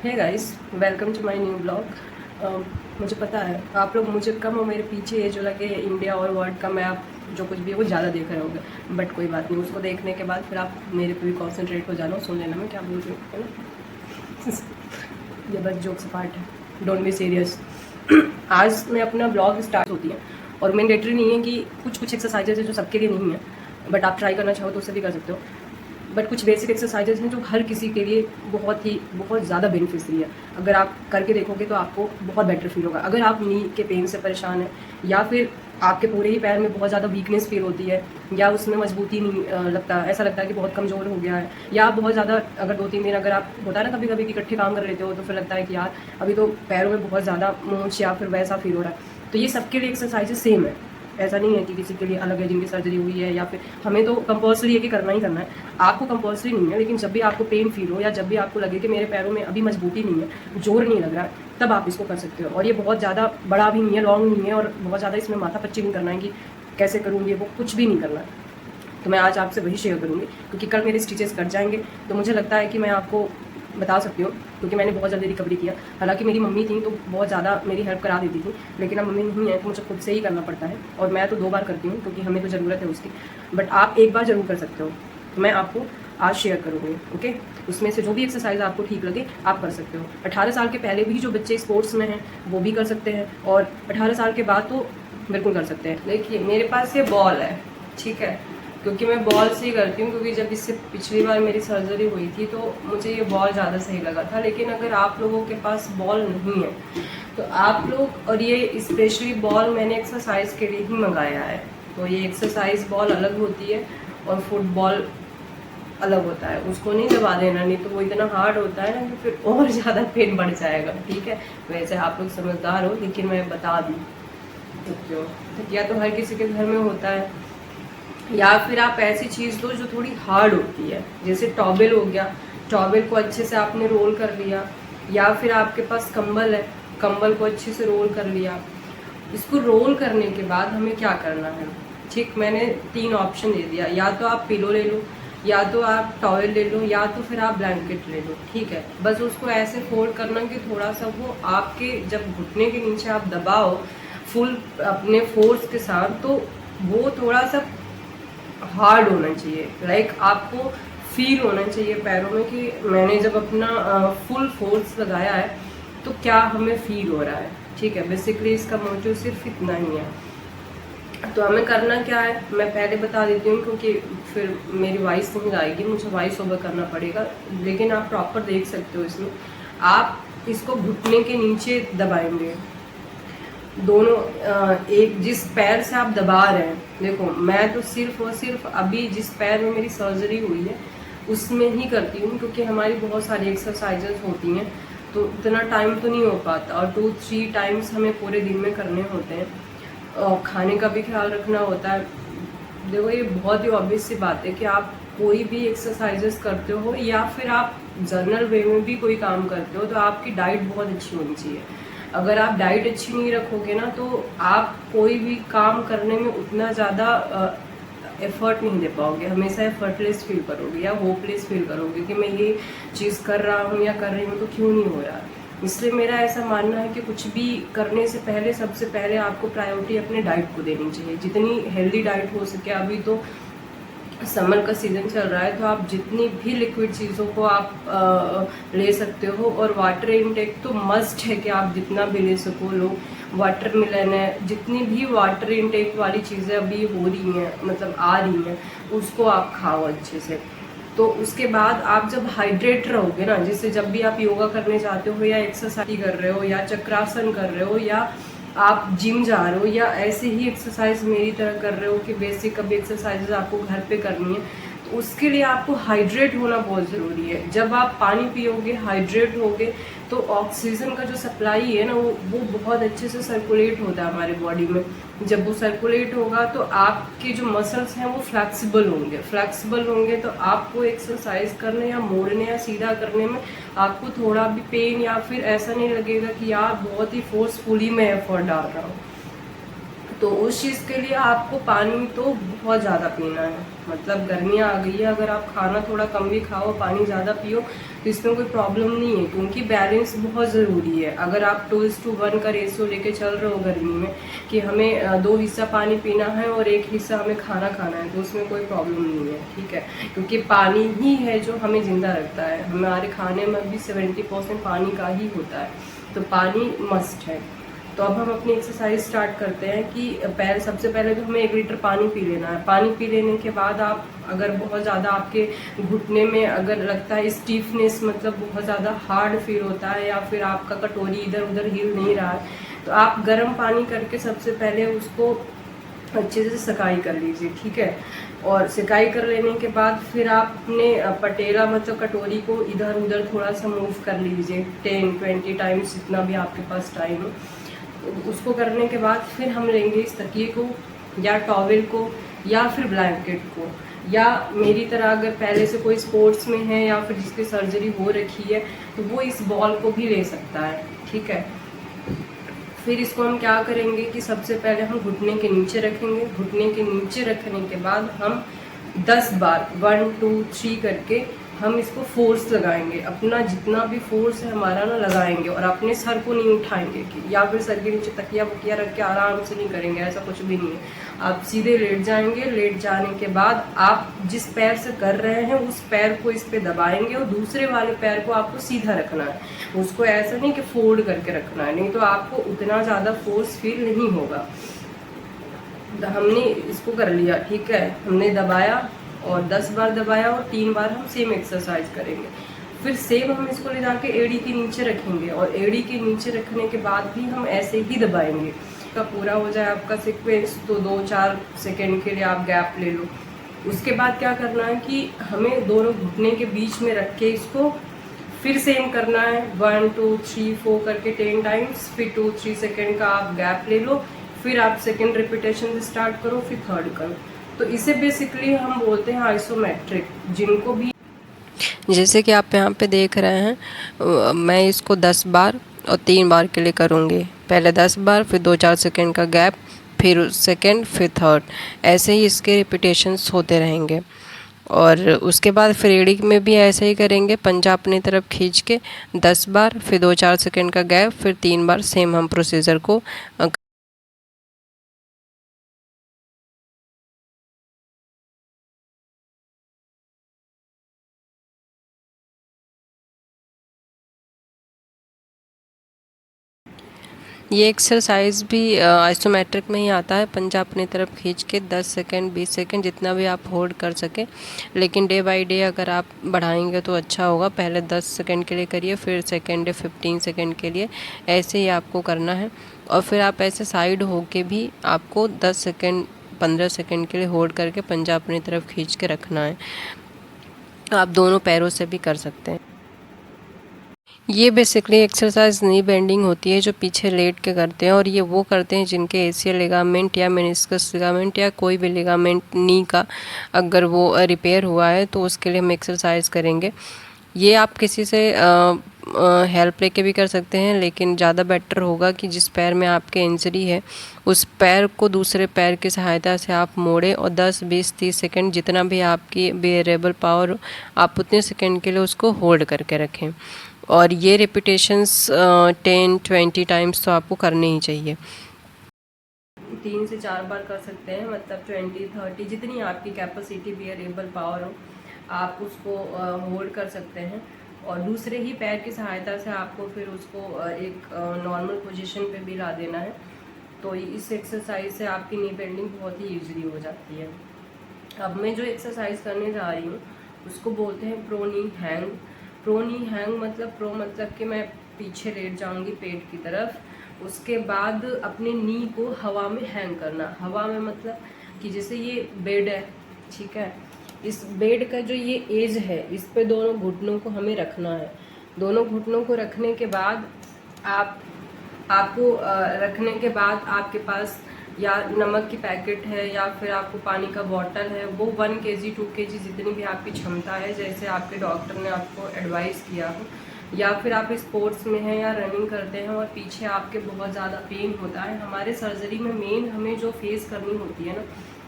Hey guys, welcome to my new blog. मुझे पता है आप लोग मुझे कम और मेरे पीछे ये जो लगे इंडिया और वर्ल्ड का मैप जो कुछ भी है वो ज़्यादा देख रहे होंगे, बट कोई बात नहीं। उसको देखने के बाद फिर आप मेरे पे भी कॉन्सेंट्रेट हो जाना, सुन लेना मैं क्या बोल रही हूँ, है ना। ये बस जोक्स पार्ट है, डोंट बी सीरियस। आज मैं अपना ब्लॉग स्टार्ट होती है और मैंडेटरी नहीं है कि कुछ एक्सरसाइजेज है जो सबके लिए नहीं है, बट आप ट्राई करना चाहो तो उससे भी कर सकते हो। बट कुछ बेसिक एक्सरसाइजेज हैं जो हर किसी के लिए बहुत ज़्यादा बेनिफिशियरी है। अगर आप करके देखोगे तो आपको बहुत बेटर फील होगा। अगर आप नी के पेन से परेशान हैं या फिर आपके पूरे ही पैर में बहुत ज़्यादा वीकनेस फील होती है या उसमें मजबूती नहीं लगता, ऐसा लगता है कि बहुत कमज़ोर हो गया है, या आप बहुत ज़्यादा अगर 2-3 दिन अगर आप होता है ना कभी कभी कि इकट्ठे काम कर लेते हो तो फिर लगता है कि यार अभी तो पैरों में बहुत ज़्यादा मोच या फिर वैसा फील हो रहा है, तो ये सबके लिए एक्सरसाइजेज सेम है। ऐसा नहीं है कि किसी के लिए अलग है जिनकी सर्जरी हुई है, या फिर हमें तो कंपल्सरी है कि करना ही करना है। आपको कंपल्सरी नहीं है, लेकिन जब भी आपको पेन फील हो या जब भी आपको लगे कि मेरे पैरों में अभी मजबूती नहीं है, जोर नहीं लग रहा है, तब आप इसको कर सकते हो। और ये बहुत ज़्यादा बड़ा भी नहीं है, लॉन्ग नहीं है, और बहुत ज़्यादा इसमें माथा पच्ची नहीं करना है कि कैसे करूँगी, वो कुछ भी नहीं करना है। तो मैं आज आपसे वही शेयर करूँगी, क्योंकि कल मेरे स्टिचेस कट जाएंगे तो मुझे लगता है कि मैं आपको बता सकती हूँ, क्योंकि मैंने बहुत जल्दी रिकवरी किया। हालांकि मेरी मम्मी थी तो बहुत ज़्यादा मेरी हेल्प करा देती थी, लेकिन अब मम्मी नहीं है तो मुझे खुद से ही करना पड़ता है, और मैं तो 2 बार करती हूँ क्योंकि हमें तो ज़रूरत है उसकी। बट आप एक बार ज़रूर कर सकते हो, तो मैं आपको आज शेयर करूँगी, ओके। उसमें से जो भी एक्सरसाइज आपको ठीक लगे आप कर सकते हो। 18 साल के पहले भी जो बच्चे स्पोर्ट्स में हैं वो भी कर सकते हैं, और 18 साल के बाद तो बिल्कुल कर सकते हैं। देखिए मेरे पास ये बॉल है, ठीक है, क्योंकि मैं बॉल से ही करती हूँ, क्योंकि जब इससे पिछली बार मेरी सर्जरी हुई थी तो मुझे ये बॉल ज़्यादा सही लगा था। लेकिन अगर आप लोगों के पास बॉल नहीं है तो आप लोग, और ये स्पेशली बॉल मैंने एक्सरसाइज के लिए ही मंगाया है, तो ये एक्सरसाइज बॉल अलग होती है और फुटबॉल अलग होता है, उसको नहीं दबा देना, नहीं तो वो इतना हार्ड होता है ना कि फिर और ज़्यादा पेन बढ़ जाएगा, ठीक है। वैसे आप लोग समझदार हो, लेकिन मैं बता दूँ तो या तो हर किसी के घर में होता है, या फिर आप ऐसी चीज़ लो जो थोड़ी हार्ड होती है, जैसे टॉवेल हो गया। टॉवेल को अच्छे से आपने रोल कर लिया, या फिर आपके पास कंबल है, कंबल को अच्छे से रोल कर लिया। इसको रोल करने के बाद हमें क्या करना है, ठीक, मैंने 3 ऑप्शन दे दिया, या तो आप पिलो ले लो, या तो आप टॉवेल ले लो, या तो फिर आप ब्लैंकेट ले लो, ठीक है। बस उसको ऐसे फोल्ड करना कि थोड़ा सा वो आपके जब घुटने के नीचे आप दबाओ फुल अपने फोर्स के साथ, तो वो थोड़ा सा हार्ड होना चाहिए, लाइक आपको फील होना चाहिए पैरों में कि मैंने जब अपना फुल फोर्स लगाया है तो क्या हमें फील हो रहा है, ठीक है। बेसिकली इसका मोटिव सिर्फ इतना ही है। तो हमें करना क्या है मैं पहले बता देती हूँ, क्योंकि फिर मेरी वॉइस नहीं आएगी, मुझे वॉइस ओवर करना पड़ेगा, लेकिन आप प्रॉपर देख सकते हो इसमें। आप इसको घुटने के नीचे दबाएंगे दोनों, एक जिस पैर से आप दबा रहे हैं, देखो मैं तो सिर्फ और सिर्फ अभी जिस पैर में मेरी सर्जरी हुई है उसमें ही करती हूँ, क्योंकि हमारी बहुत सारी एक्सरसाइजेज होती हैं तो इतना टाइम तो नहीं हो पाता, और 2-3 टाइम्स हमें पूरे दिन में करने होते हैं, और खाने का भी ख्याल रखना होता है। देखो ये बहुत ही ऑब्वियस सी बात है कि आप कोई भी एक्सरसाइजेस करते हो या फिर आप जनरल वे में भी कोई काम करते हो तो आपकी डाइट बहुत अच्छी होनी चाहिए। अगर आप डाइट अच्छी नहीं रखोगे ना तो आप कोई भी काम करने में उतना ज़्यादा एफर्ट नहीं दे पाओगे, हमेशा एफर्टलेस फील करोगे या होपलेस फील करोगे कि मैं ये चीज़ कर रहा हूँ या कर रही हूँ तो क्यों नहीं हो रहा। इसलिए मेरा ऐसा मानना है कि कुछ भी करने से पहले सबसे पहले आपको प्रायोरिटी अपने डाइट को देनी चाहिए, जितनी हेल्दी डाइट हो सके। अभी तो समर का सीज़न चल रहा है तो आप जितनी भी लिक्विड चीज़ों को आप ले सकते हो, और वाटर इनटेक तो मस्ट है कि आप जितना भी ले सको लो। वाटर मिलन है, जितनी भी वाटर इनटेक वाली चीज़ें अभी हो रही हैं, मतलब आ रही हैं, उसको आप खाओ अच्छे से। तो उसके बाद आप जब हाइड्रेट रहोगे ना, जैसे जब भी आप योगा करने जाते हो या एक्सरसाइज कर रहे हो या चक्रासन कर रहे हो या आप जिम जा रहे हो या ऐसे ही एक्सरसाइज मेरी तरह कर रहे हो कि बेसिक अभी एक्सरसाइजेज आपको घर पे करनी है, तो उसके लिए आपको हाइड्रेट होना बहुत ज़रूरी है। जब आप पानी पियोगे, हाइड्रेट होगे, तो ऑक्सीजन का जो सप्लाई है ना वो बहुत अच्छे से सर्कुलेट होता है हमारी बॉडी में। जब वो सर्कुलेट होगा तो आपके जो मसल्स हैं वो फ्लेक्सिबल होंगे तो आपको एक्सरसाइज करने या मोड़ने या सीधा करने में आपको थोड़ा भी पेन या फिर ऐसा नहीं लगेगा कि यार बहुत ही फोर्सफुली मैं एफर्ट डाल रहा हूँ। तो उस चीज़ के लिए आपको पानी तो बहुत ज़्यादा पीना है। मतलब गर्मियाँ आ गई है, अगर आप खाना थोड़ा कम भी खाओ, पानी ज़्यादा पियो तो इसमें कोई प्रॉब्लम नहीं है, क्योंकि बैलेंस बहुत ज़रूरी है। अगर आप 2:1 का रेशियो लेके चल रहे हो गर्मी में कि हमें 2 हिस्सा पानी पीना है और 1 हिस्सा हमें खाना खाना है, तो उसमें कोई प्रॉब्लम नहीं है, ठीक है। क्योंकि पानी ही है जो हमें ज़िंदा रखता है। हमारे खाने में भी 70% पानी का ही होता है, तो पानी मस्ट है। तो अब हम अपनी एक्सरसाइज स्टार्ट करते हैं कि सबसे पहले तो हमें 1 लीटर पानी पी लेना है। पानी पी लेने के बाद आप अगर बहुत ज़्यादा आपके घुटने में अगर लगता है स्टीफनेस, मतलब बहुत ज़्यादा हार्ड फील होता है, या फिर आपका कटोरी इधर उधर हिल नहीं रहा है, तो आप गर्म पानी करके सबसे पहले उसको अच्छे से सिकाई कर लीजिए, ठीक है। और सिकाई कर लेने के बाद फिर आप अपने पटेला मतलब कटोरी को इधर उधर थोड़ा सा मूव कर लीजिए 10-20 टाइम्स, जितना भी आपके पास टाइम हो। उसको करने के बाद फिर हम लेंगे इस तकिए को या टॉवेल को या फिर ब्लैंकेट को, या मेरी तरह अगर पहले से कोई स्पोर्ट्स में है या फिर जिसकी सर्जरी हो रखी है तो वो इस बॉल को भी ले सकता है, ठीक है। फिर इसको हम क्या करेंगे कि सबसे पहले हम घुटने के नीचे रखेंगे। घुटने के नीचे रखने के बाद हम 10 बार 1 2 3 करके हम इसको फोर्स लगाएंगे। अपना जितना भी फोर्स है हमारा ना लगाएंगे, और अपने सर को नहीं उठाएंगे कि या फिर सर के नीचे तकिया वकिया रख के आराम से नहीं करेंगे, ऐसा कुछ भी नहीं है। आप सीधे लेट जाएंगे। लेट जाने के बाद आप जिस पैर से कर रहे हैं उस पैर को इस पे दबाएंगे, और दूसरे वाले पैर को आपको सीधा रखना है। उसको ऐसा नहीं कि फोल्ड करके रखना है, नहीं तो आपको उतना ज़्यादा फोर्स फील नहीं होगा। हमने इसको कर लिया, ठीक है, हमने दबाया और 10 बार दबाया और 3 बार हम सेम एक्सरसाइज करेंगे। फिर सेम हम इसको ले जाके एड़ी के नीचे रखेंगे, और एड़ी के नीचे रखने के बाद भी हम ऐसे ही दबाएंगे। का पूरा हो जाए आपका सीक्वेंस तो 2-4 सेकेंड के लिए आप गैप ले लो। उसके बाद क्या करना है कि हमें दोनों घुटने के बीच में रख के इसको फिर सेम करना है 1 2 3 4 करके 10 टाइम्स। फिर 2-3 सेकेंड का आप गैप ले लो, फिर आप सेकेंड रिपीटेशन स्टार्ट करो, फिर थर्ड करो। तो इसे बेसिकली हम बोलते हैं आइसोमेट्रिक। जिनको भी जैसे कि आप यहाँ पे देख रहे हैं, मैं इसको 10 बार और 3 बार के लिए करूँगी। पहले 10 बार, फिर 2-4 सेकेंड का गैप, फिर सेकेंड, फिर थर्ड, ऐसे ही इसके रिपीटेशंस होते रहेंगे। और उसके बाद फिर एड़ी में भी ऐसे ही करेंगे, पंजा अपनी तरफ खींच के 10 बार, फिर 2-4 सेकेंड का गैप, फिर 3 बार सेम हम प्रोसीजर को ये एक्सरसाइज भी आइसोमेट्रिक में ही आता है। पंजा अपनी तरफ खींच के 10 सेकेंड 20 सेकेंड जितना भी आप होल्ड कर सकें, लेकिन डे बाय डे अगर आप बढ़ाएंगे तो अच्छा होगा। पहले 10 सेकेंड के लिए करिए, फिर सेकेंड डे 15 सेकेंड के लिए, ऐसे ही आपको करना है। और फिर आप ऐसे साइड होके भी आपको 10 सेकेंड 15 सेकेंड के लिए होल्ड करके पंजा अपनी तरफ खींच के रखना है। आप दोनों पैरों से भी कर सकते हैं। ये बेसिकली एक्सरसाइज नी बेंडिंग होती है जो पीछे लेट के करते हैं, और ये वो करते हैं जिनके एसियल लिगामेंट या मेनिस्कस लिगामेंट या कोई भी लिगामेंट नी का अगर वो रिपेयर हुआ है तो उसके लिए हम एक्सरसाइज करेंगे। ये आप किसी से हेल्प लेके भी कर सकते हैं, लेकिन ज़्यादा बेटर होगा कि जिस पैर में आपके इंजरी है उस पैर को दूसरे पैर की सहायता से आप मोड़ें, और 10 20 30 सेकेंड जितना भी आपकी बेयरेबल पावर आप उतने सेकेंड के लिए उसको होल्ड करके रखें। और ये रिपीटेशंस 10-20 टाइम्स तो आपको करने ही चाहिए। 3 से 4 बार कर सकते हैं, मतलब 20-30 जितनी आपकी कैपेसिटी बेयरेबल पावर हो आप उसको होल्ड कर सकते हैं। और दूसरे ही पैर की सहायता से आपको फिर उसको एक नॉर्मल पोजीशन पे भी ला देना है। तो इस एक्सरसाइज से आपकी नी बेंडिंग बहुत ही ईजिली हो जाती है। अब मैं जो एक्सरसाइज करने जा रही हूँ उसको बोलते हैं प्रो नी हैंग। प्रो नी हैंग मतलब प्रो मतलब कि मैं पीछे लेट जाऊंगी पेट की तरफ, उसके बाद अपने नी को हवा में हैंग करना। हवा में मतलब कि जैसे ये बेड है, ठीक है, इस बेड का जो ये एज है इस पे दोनों घुटनों को हमें रखना है। दोनों घुटनों को रखने के बाद आपको रखने के बाद आपके पास या नमक की पैकेट है या फिर आपको पानी का बॉटल है, वो 1 kg 2 kg जितनी भी आपकी क्षमता है, जैसे आपके डॉक्टर ने आपको एडवाइस किया हो, या फिर आप स्पोर्ट्स में हैं या रनिंग करते हैं और पीछे आपके बहुत ज़्यादा पेन होता है, हमारे सर्जरी में मेन हमें जो फेस करनी होती है ना,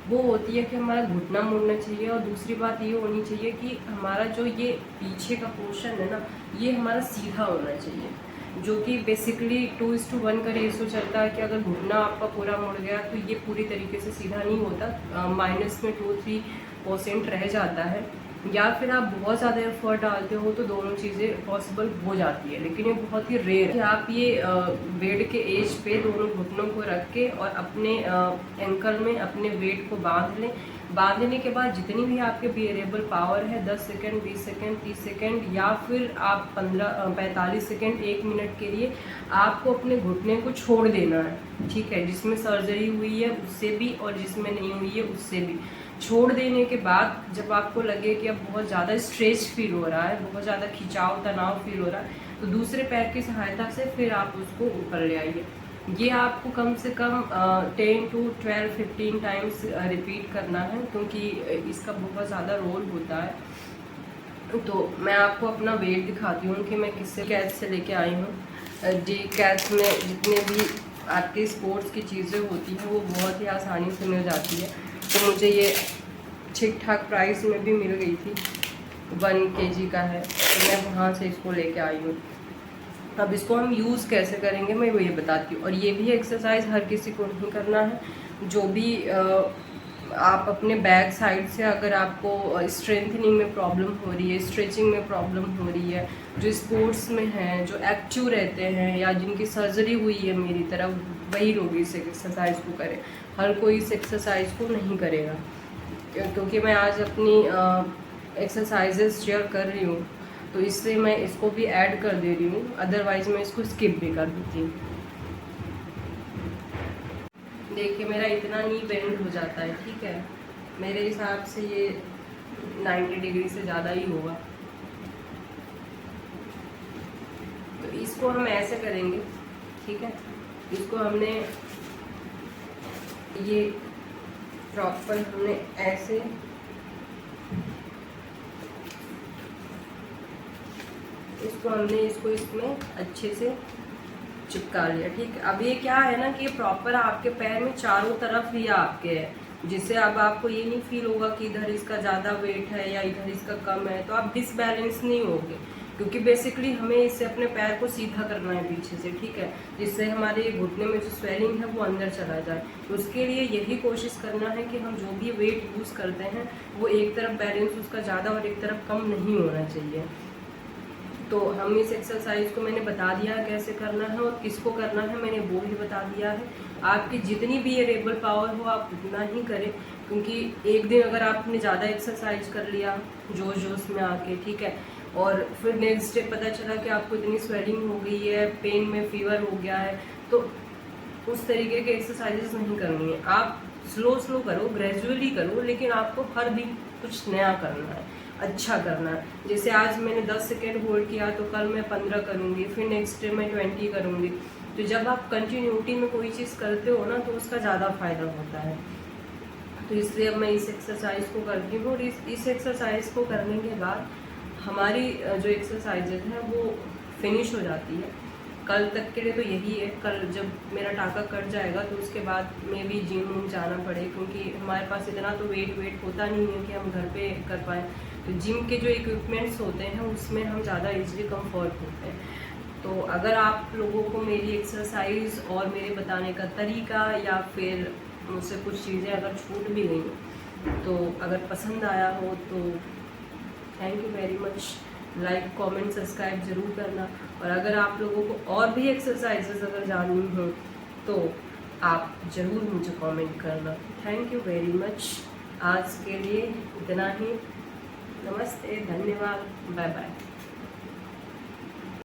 वो होती है कि हमारा घुटना मुड़ना चाहिए, और दूसरी बात ये होनी चाहिए कि हमारा जो ये पीछे का पोर्शन है ना, ये हमारा सीधा होना चाहिए, जो कि बेसिकली 2:1 का रेशो चलता है कि अगर घुटना आपका पूरा मुड़ गया तो ये पूरी तरीके से सीधा नहीं होता, माइनस में 2-3% रह जाता है, या फिर आप बहुत ज़्यादा एफर्ट डालते हो तो दोनों चीज़ें पॉसिबल हो जाती है, लेकिन ये बहुत ही रेयर है कि आप ये बेड के एज पे दोनों घुटनों को रख के और अपने एंकल में अपने वेट को बांध लें। बांधने के बाद जितनी भी आपके बियरेबल पावर है, 10 सेकेंड, 20 सेकेंड, 30 सेकेंड, या फिर आप 45 सेकेंड, 1 मिनट के लिए आपको अपने घुटने को छोड़ देना है, ठीक है। जिसमें सर्जरी हुई है उससे भी और जिसमें नहीं हुई है उससे भी। छोड़ देने के बाद जब आपको लगे कि अब बहुत ज़्यादा स्ट्रेच फील हो रहा है, बहुत ज़्यादा खिंचाव तनाव फील हो रहा है, तो दूसरे पैर की सहायता से फिर आप उसको ऊपर ले आइए। ये आपको कम से कम 10 to 12, 15 टाइम्स रिपीट करना है, क्योंकि इसका बहुत ज़्यादा रोल होता है। तो मैं आपको अपना वेट दिखाती हूँ कि मैं किससे कैच से लेके आई हूँ। डी कैच में जितने भी आपके स्पोर्ट्स की चीज़ें होती हैं वो बहुत ही आसानी से मिल जाती है, तो मुझे ये ठीक ठाक प्राइस में भी मिल गई थी, 1 kg का है, तो मैं वहाँ से इसको लेके आई हूँ। अब इसको हम यूज़ कैसे करेंगे मैं वो ये बताती हूँ। और ये भी एक्सरसाइज हर किसी को नहीं करना है, जो भी आप अपने बैक साइड से अगर आपको स्ट्रेंथनिंग में प्रॉब्लम हो रही है, स्ट्रेचिंग में प्रॉब्लम हो रही है, जो स्पोर्ट्स में हैं, जो एक्टिव रहते हैं या जिनकी सर्जरी हुई है मेरी तरफ, वही लोग इस एक्सरसाइज को करें। हर कोई इस एक्सरसाइज को नहीं करेगा, क्योंकि मैं आज अपनी एक्सरसाइजेस शेयर कर रही हूँ तो इससे मैं इसको भी ऐड कर दे रही हूँ, अदरवाइज़ मैं इसको स्किप भी कर देती हूँ। देखिए मेरा इतना नी बेंड हो जाता है, ठीक है, मेरे हिसाब से ये 90 डिग्री से ज़्यादा ही होगा। तो इसको हम ऐसे करेंगे, ठीक है। इसको हमने ये प्रॉपर हमने ऐसे इसको इसमें अच्छे से चिपका लिया, ठीक है। अब ये क्या है ना कि ये प्रॉपर आपके पैर में चारों तरफ ही आपके है, जिससे अब आपको ये नहीं फील होगा कि इधर इसका ज़्यादा वेट है या इधर इसका कम है, तो आप डिसबैलेंस नहीं होगे, क्योंकि बेसिकली हमें इससे अपने पैर को सीधा करना है पीछे से, ठीक है, जिससे हमारे घुटने में जो स्वेलिंग है वो अंदर चला जाए। तो उसके लिए यही कोशिश करना है कि हम जो भी वेट यूज़ करते हैं वो एक तरफ बैलेंस उसका ज़्यादा और एक तरफ कम नहीं होना चाहिए। तो हम इस एक्सरसाइज को मैंने बता दिया है कैसे करना है और किसको करना है, मैंने वो भी बता दिया है। आपकी जितनी भी बियरेबल पावर हो आप उतना ही करें, क्योंकि एक दिन अगर आपने ज़्यादा एक्सरसाइज कर लिया जोश जोश में आके, ठीक है, और फिर नेक्स्ट डे पता चला कि आपको इतनी स्वेलिंग हो गई है, पेन में फीवर हो गया है, तो उस तरीके के एक्सरसाइजेस नहीं करनी है। आप स्लो करो, ग्रेजुअली करो, लेकिन आपको हर दिन कुछ नया करना है, अच्छा करना है। जैसे आज मैंने 10 सेकेंड होल्ड किया तो कल मैं 15 करूँगी, फिर नेक्स्ट डे मैं 20 करूँगी। तो जब आप कंटिन्यूटी में कोई चीज़ करते हो ना तो उसका ज़्यादा फायदा होता है। तो इसलिए अब मैं इस एक्सरसाइज को करती हूँ, और इस एक्सरसाइज को करने के बाद हमारी जो एक्सरसाइजेज हैं वो फिनिश हो जाती है। कल तक के लिए तो यही है, कल जब मेरा टाका कट जाएगा तो उसके बाद में भी जिम जाना पड़े, क्योंकि हमारे पास इतना तो वेट होता नहीं है कि हम घर पे कर पाएँ। तो जिम के जो इक्विपमेंट्स होते हैं उसमें हम ज़्यादा इजीली कंफर्ट होते हैं। तो अगर आप लोगों को मेरी एक्सरसाइज और मेरे बताने का तरीका या फिर मुझसे कुछ चीज़ें अगर छूट भी गई तो अगर पसंद आया हो तो thank you very much. Like comment subscribe ज़रूर करना, और अगर आप लोगों को और भी एक्सरसाइजेस अगर जाननी हो तो आप ज़रूर मुझे कमेंट करना। Thank you very much. आज के लिए इतना ही। नमस्ते, धन्यवाद, बाय बाय।